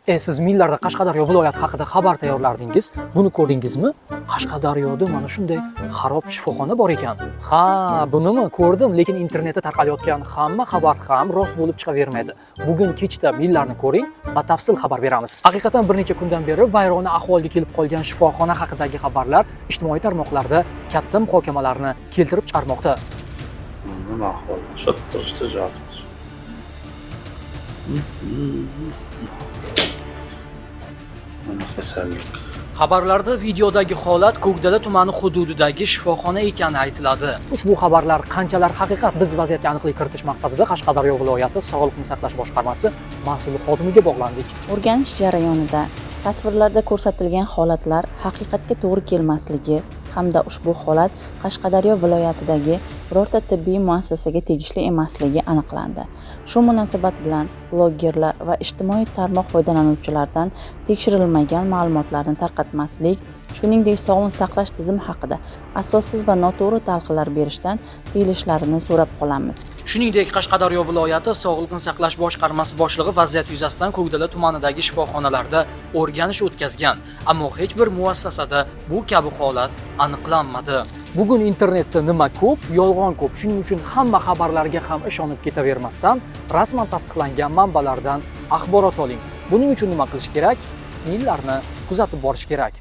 Siz millarda Qashqadaryo viloyati haqida xabar tayyorlardingiz. Buni ko'rdingizmi? Qashqadaryoda mana shunday xarob shifoxona bor ekan. Ha, bunimi ko'rdim, lekin internetda tarqalayotgan hamma xabar ham rost bo'lib chiqavermaydi. Bugun kechda millarni ko'ring, batafsil xabar beramiz. Haqiqatan bir necha kundan beri vayro'na ahvolga kelib qolgan shifoxona haqidagi xabarlar ijtimoiy tarmoqlarda katta muhokamalarni keltirib chiqarmoqda. Nima ahvol? Shottirishda jotimiz. Mana kasallik. Xabarlarda videodagi holat Ko'kdala tumani hududidagi shifoxona ekani aytiladi. Ushbu xabarlar qanchalar haqiqat, biz vaziyatga aniqlik kiritish maqsadida Qashqadaryo viloyati Sog'liqni saqlash boshqarmasi mas'ul xodimiga bog'landik. O'rganish jarayonida tasvirlarda ko'rsatilgan holatlar haqiqatga to'g'ri kelmasligi hamda ushbu holat Qashqadaryo viloyatidagi birorta tibbiy muassasaga tegishli emasligi aniqlandi. Shu munosabat bilan bloggerlar va ijtimoiy tarmoq foydalanuvchilaridan tekshirilmagan ma'lumotlarni tarqatmaslik, shuningdek sog'liqni saqlash tizimi haqida asossiz va noto'g'ri talqinlar berishdan tiyilishlarini so'rab qolamiz. Shuningdek, Qashqadaryo viloyati Sog'liqni saqlash boshqarmasi boshlig'i vaziyat yuzasidan Ko'kdala tumanidagi shifoxonalarda o'rganish o'tkazgan, ammo hech bir muassasada bu kabi holat aniqlanmadi. Bugun internetda nima ko'p, yolg'on ko'p. Shuning uchun hamma xabarlarga ham ishonib ketavermasdan, rasman tasdiqlangan manbalardan axborot oling. Buning uchun nima qilish kerak? Millarni kuzatib borish kerak.